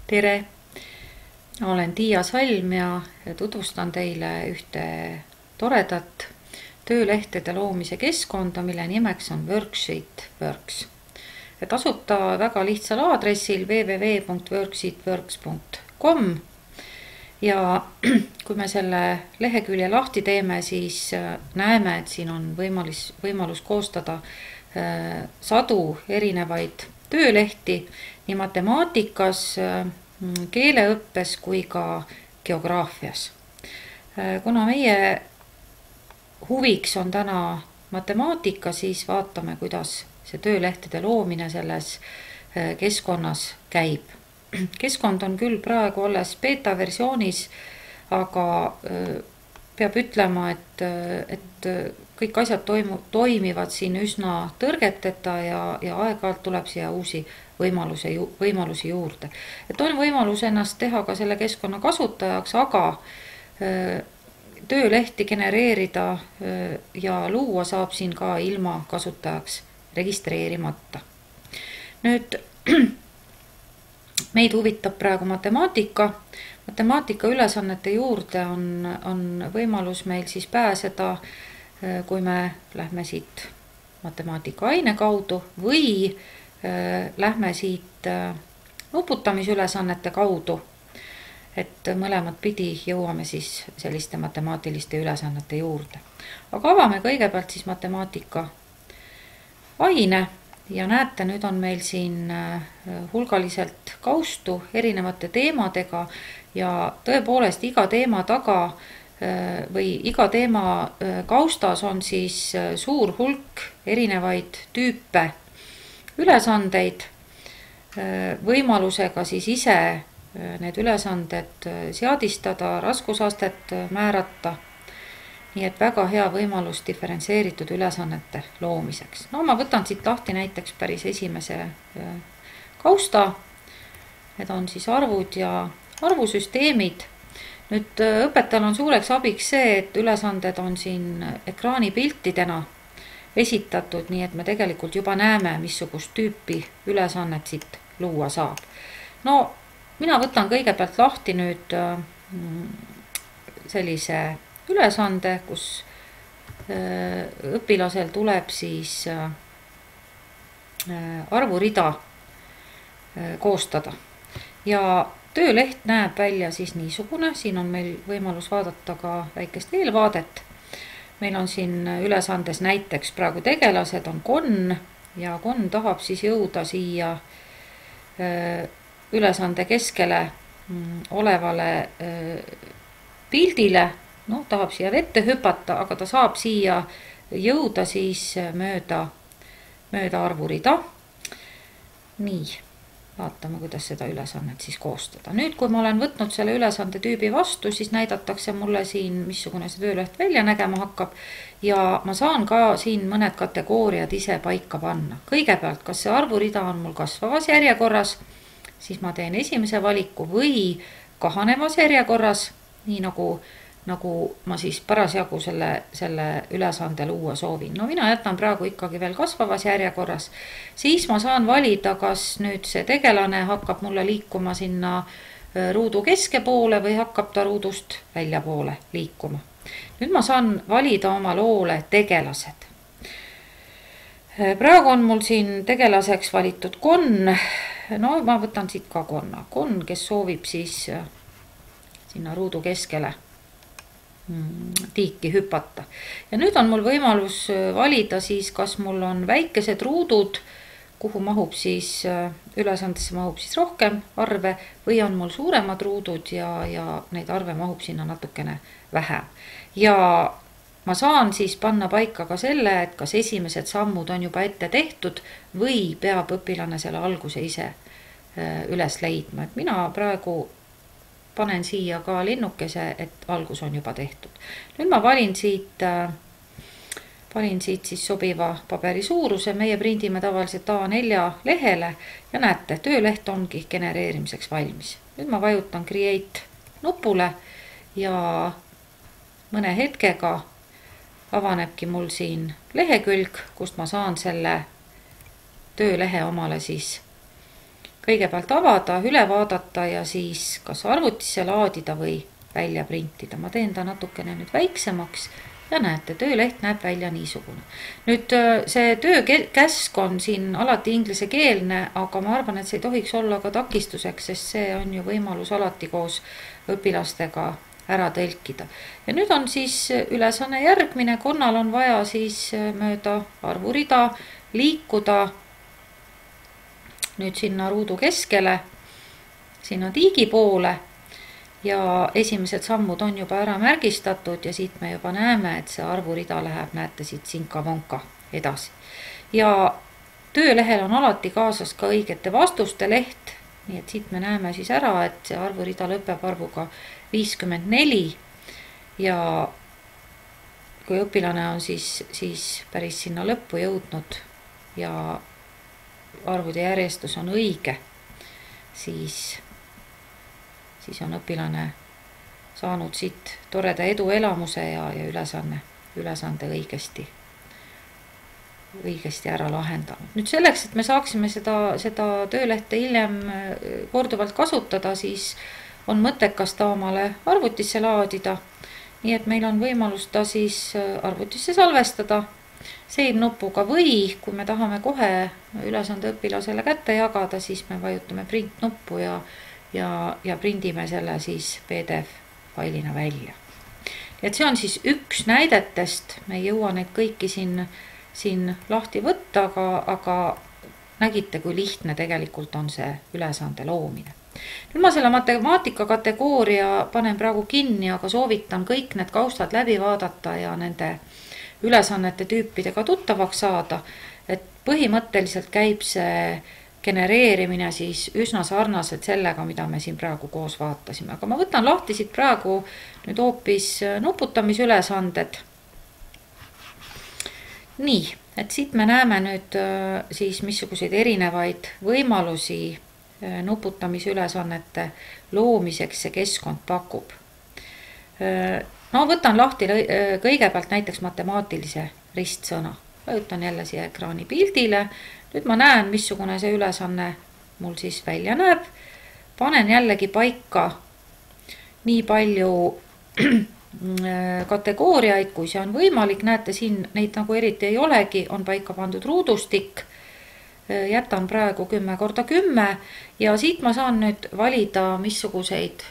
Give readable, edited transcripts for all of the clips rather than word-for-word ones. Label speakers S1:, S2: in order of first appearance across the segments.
S1: Tere! Olen Tiia Salm ja tutvustan teile ühte toredat töölehtede loomise keskkonda, mille nimeks on Worksheet Works. Et asub ta väga lihtsal aadressil www.worksheetworks.com ja kui me selle lehekülje lahti teeme, siis näeme, et siin on võimalus koostada sadu erinevaid töölehti nii matemaatikas, keeleõppes kui ka geograafias. Kuna meie huviks on täna matemaatika, siis vaatame, kuidas see töölehtede loomine selles keskkonnas käib. Keskkond on küll praegu alles beta versioonis, aga peab ütlema, et kõik asjad toimivad siin üsna tõrgeteta ja aeg-ajalt tuleb siia uusi võimalusi juurde. Et on võimalus ennast teha ka selle keskkonna kasutajaks, aga töölehti genereerida ja luua saab siin ka ilma kasutajaks registreerimata. Nüüd meid huvitab praegu matemaatika. Matemaatika ülesannete juurde on võimalus meil siis pääseda, kui me lähme siit matemaatika aine kaudu või lähme siit nuputamisülesannete kaudu, et mõlemad pidi jõuame siis selliste matemaatiliste ülesannete juurde. Aga avame kõigepealt siis matemaatika aine ja näete, nüüd on meil siin hulgaliselt kaustu erinevate teemadega ja tõepoolest iga teema taga või iga teema kaustas on siis suur hulk erinevaid tüüpe ülesandeid võimalusega siis ise need ülesanded seadistada, raskusastet määrata. Nii et väga hea võimalus diferentseeritud ülesannete loomiseks. No ma võtan siit lahti näiteks päris esimese kausta. Need on siis arvud ja arvusüsteemid. Nüüd õpetajal on suureks abiks see, et ülesanded on siin ekraanipiltidena esitatud, nii et me tegelikult juba näeme, missugust tüüpi ülesannet siit luua saab. No mina võtan kõigepealt lahti nüüd sellise ülesande, kus õpilasel tuleb siis arvurida koostada. Ja tööleht näeb välja siis niisugune, siin on meil võimalus vaadata ka väikest eelvaadet. Meil on siin ülesandes näiteks praegu tegelased on Konn ja Konn tahab siis jõuda siia ülesande keskele olevale pildile. No, tahab siia vette hüpata, aga ta saab siia jõuda siis mööda arvurida. Nii, vaatame, kuidas seda ülesannet siis koostada. Nüüd, kui ma olen võtnud selle ülesande tüübi vastu, siis näidatakse mulle siin, missugune see tööleht välja nägema hakkab. Ja ma saan ka siin mõned kategooriad ise paika panna. Kõigepealt, kas see arvurida on mul kasvavas järjekorras, siis ma teen esimese valiku või kahanevas järjekorras, nii nagu ma siis parasjagu selle ülesande luua soovin. No mina jätan praegu ikkagi veel kasvavas järjekorras. Siis ma saan valida, kas nüüd see tegelane hakkab mulle liikuma sinna ruudu keske poole või hakkab ta ruudust välja poole liikuma. Nüüd ma saan valida oma loole tegelased. Praegu on mul siin tegelaseks valitud Konn. No ma võtan siit ka Konna. Konn, kes soovib siis sinna ruudu keskele tiiki hüpata. Ja nüüd on mul võimalus valida siis, kas mul on väikesed ruudud, kuhu mahub siis, ülesandesse mahub siis rohkem arve või on mul suuremad ruudud ja neid arve mahub sinna natukene vähem. Ja ma saan siis panna paika ka selle, et kas esimesed sammud on juba ette tehtud või peab õpilane selle alguse ise üles leidma. Et mina praegu panen siia ka linnukese, et algus on juba tehtud. Nüüd ma valin siit siis sobiva paberi suuruse. Meie prindime tavaliselt A4 lehele ja näete, tööleht ongi genereerimiseks valmis. Nüüd ma vajutan Create nupule ja mõne hetkega avanebki mul siin lehekülg, kust ma saan selle töölehe omale siis kõigepealt avada, üle vaadata ja siis kas arvutisse laadida või välja printida. Ma teen ta natukene nüüd väiksemaks ja näete, tööleht näeb välja niisugune. Nüüd see töökäsk on siin alati inglisekeelne, aga ma arvan, et see ei tohiks olla ka takistuseks, sest see on ju võimalus alati koos õpilastega ära tõlkida. Ja nüüd on siis ülesanne järgmine, konnal on vaja siis mööda arvurida liikuda nüüd sinna ruudu keskele, sinna tiigi poole ja esimesed sammud on juba ära märgistatud ja siit me juba näeme, et see arvurida läheb, näete siit sinka-vonka edasi. Ja töölehel on alati kaasas ka õigete vastuste leht, nii et siit me näeme siis ära, et see arvurida lõpeb arvuga 54 ja kui õpilane on siis päris sinna lõppu jõudnud ja arvude järjestus on õige, siis on õpilane saanud siit toreda eduelamuse ja ülesande õigesti ära lahendanud. Nüüd selleks, et me saaksime seda töölehte hiljem korduvalt kasutada, siis on mõttekas ta omale arvutisse laadida, nii et meil on võimalus ta siis arvutisse salvestada save-nupuga või kui me tahame kohe ülesande õpilasele kätte jagada, siis me vajutame print-nuppu ja prindime selle siis PDF-failina välja. Et see on siis üks näidetest, me ei jõua neid kõiki siin lahti võtta, aga nägite, kui lihtne tegelikult on see ülesande loomine. Nüüd ma selle matemaatika kategooria panen praegu kinni, aga soovitan kõik need kaustad läbi vaadata ja nende ülesannete tüüpidega tuttavaks saada, et põhimõtteliselt käib see genereerimine siis üsna sarnaselt sellega, mida me siin praegu koos vaatasime. Aga ma võtan lahti siit praegu nüüd hoopis nuputamisülesanded. Nii, et siit me näeme nüüd siis missuguseid erinevaid võimalusi nuputamisülesannete loomiseks see keskkond pakub. No võtan lahti kõigepealt näiteks matemaatilise ristsõna. Vajutan jälle siia ekraani pildile. Nüüd ma näen, missugune see ülesanne mul siis välja näeb. Panen jällegi paika nii palju kategooriaid, kui see on võimalik. Näete, siin neid nagu eriti ei olegi, on paika pandud ruudustik. Jätan praegu 10x10 ja siit ma saan nüüd valida, missuguseid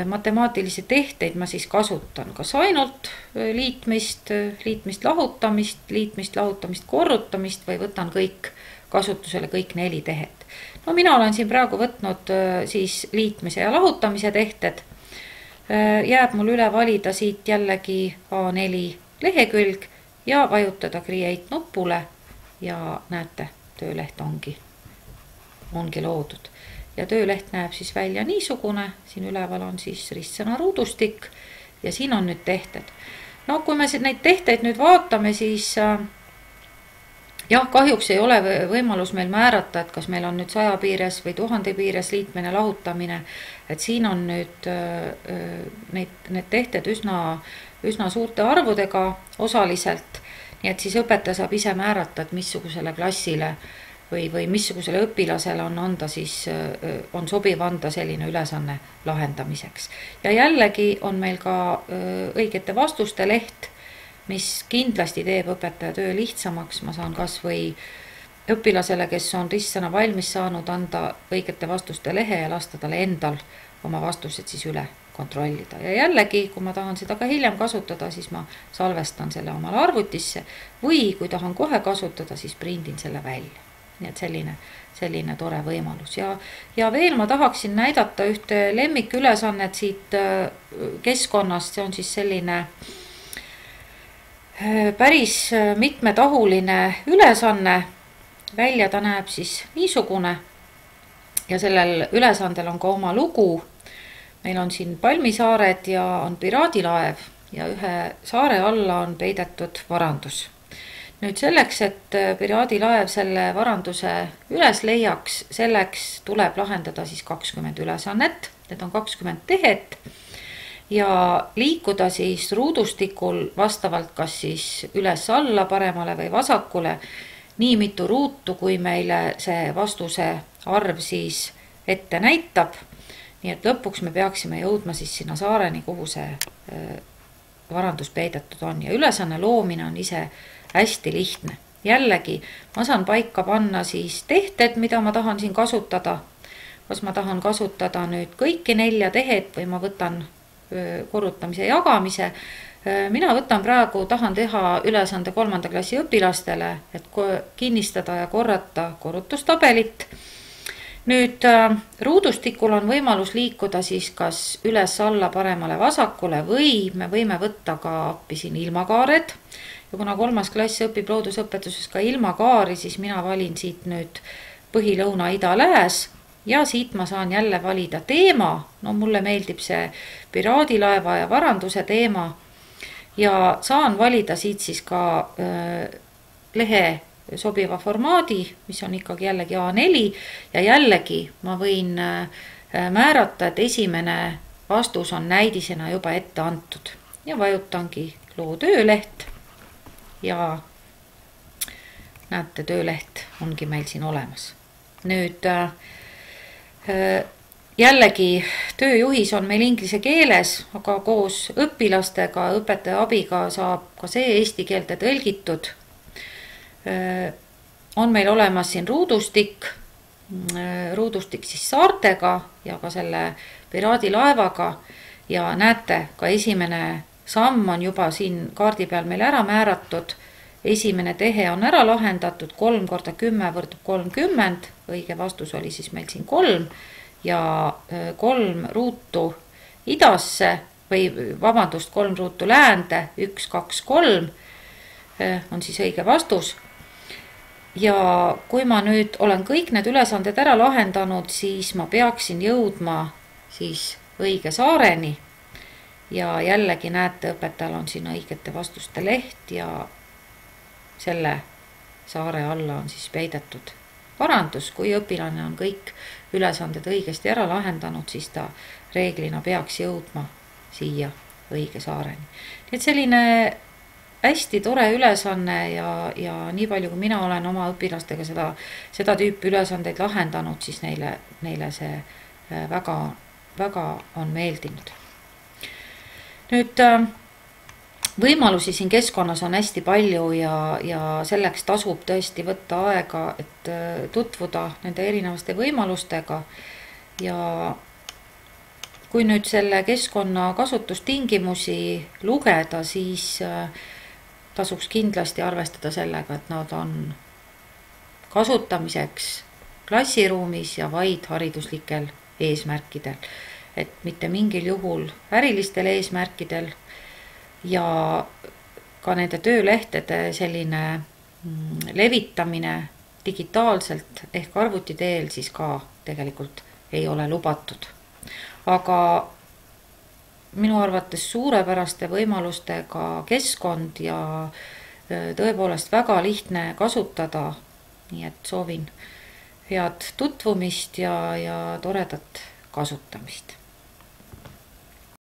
S1: matemaatilisi tehteid ma siis kasutan. Kas ainult liitmist lahutamist, lahutamist, korrutamist või võtan kõik kasutusele kõik 4 tehet. No mina olen siin praegu võtnud siis liitmise ja lahutamise tehted. Jääb mul üle valida siit jällegi A4 lehekülg ja vajutada Create nupule ja näete, tööleht ongi loodud. Ja tööleht näeb siis välja niisugune, siin üleval on siis ristsõna ruudustik ja siin on nüüd tehted. No kui me neid tehteid nüüd vaatame, siis jah, kahjuks ei ole võimalus meil määrata, et kas meil on nüüd 100 piires või 1000 piires liitmine, lahutamine, et siin on nüüd need tehted üsna suurte arvudega osaliselt, nii et siis õpetaja saab ise määrata, et missugusele klassile või missugusele õpilasele on sobiv anda selline ülesanne lahendamiseks. Ja jällegi on meil ka õigete vastuste leht, mis kindlasti teeb õpetaja töö lihtsamaks. Ma saan kas või õpilasele, kes on ristsõna valmis saanud, anda õigete vastuste lehe ja lasta talle endal oma vastused siis üle kontrollida. Ja jällegi, kui ma tahan seda ka hiljem kasutada, siis ma salvestan selle omale arvutisse või kui tahan kohe kasutada, siis prindin selle välja. Nii et selline tore võimalus. Ja veel ma tahaksin näidata ühte lemmikülesannet siit keskkonnast. See on siis selline päris mitmetahuline ülesanne. Välja ta näeb siis niisugune ja sellel ülesandel on ka oma lugu. Meil on siin palmisaared ja on piraadilaev ja ühe saare alla on peidetud varandus. Nüüd selleks, et piraadilaev selle varanduse üles leiaks, selleks tuleb lahendada siis 20 ülesannet. Need on 20 tehet ja liikuda siis ruudustikul vastavalt kas siis üles alla, paremale või vasakule nii mitu ruutu, kui meile see vastuse arv siis ette näitab. Nii et lõpuks me peaksime jõudma siis sinna saareni, kuhu see varandus peidetud on, ja ülesanne loomine on ise hästi lihtne. Jällegi, ma saan paika panna siis tehted, mida ma tahan siin kasutada. Kas ma tahan kasutada nüüd kõiki 4 tehet või ma võtan korrutamise ja jagamise. Mina võtan praegu, tahan teha ülesande 3. klassi õpilastele, et kinnistada ja korrata korrutustabelit. Nüüd ruudustikul on võimalus liikuda siis kas üles, alla, paremale, vasakule või me võime võtta ka appi siin ilmakaared. Ja kuna 3. klass õpib loodusõpetuses ka ilmakaari, siis mina valin siit nüüd põhi, lõuna, ida, lääs ja siit ma saan jälle valida teema. No mulle meeldib see piraadilaeva ja varanduse teema ja saan valida siit siis ka lehe sobiva formaadi, mis on ikkagi jällegi A4 ja jällegi ma võin määrata, et esimene vastus on näidisena juba ette antud ja vajutangi loo tööleht ja näete, tööleht ongi meil siin olemas. Nüüd jällegi tööjuhis on meil inglise keeles, aga koos õpilastega, õpetaja abiga saab ka see eesti keelde tõlgitud. On meil olemas siin ruudustik siis saartega ja ka selle piraadilaevaga ja näete, ka esimene samm on juba siin kaardi peal meil ära määratud. Esimene tehe on ära lahendatud, 3 × 10 võrdub 30, õige vastus oli siis meil siin 3 ja 3 ruutu idasse või vabandust, 3 ruutu läände, 1, 2, 3 on siis õige vastus. Ja kui ma nüüd olen kõik need ülesanded ära lahendanud, siis ma peaksin jõudma siis õige saareni. Ja jällegi näete, õpetajal on siin õigete vastuste leht ja selle saare alla on siis peidetud varandus. Kui õpilane on kõik ülesanded õigesti ära lahendanud, siis ta reeglina peaks jõudma siia õige saareni. Nii et selline hästi tore ülesanne ja nii palju, kui mina olen oma õpilastega seda tüüpi ülesandeid lahendanud, siis neile see väga on meeldinud. Nüüd võimalusi siin keskkonnas on hästi palju ja selleks tasub tõesti võtta aega, et tutvuda nende erinevaste võimalustega ja kui nüüd selle keskkonna kasutustingimusi lugeda, siis tasuks kindlasti arvestada sellega, et nad on kasutamiseks klassiruumis ja vaid hariduslikel eesmärkidel, et mitte mingil juhul ärilistel eesmärkidel ja ka nende töölehtede selline levitamine digitaalselt ehk arvuti teel siis ka tegelikult ei ole lubatud. Aga minu arvates suurepäraste võimalustega keskkond ja tõepoolest väga lihtne kasutada, nii et soovin head tutvumist ja toredat kasutamist.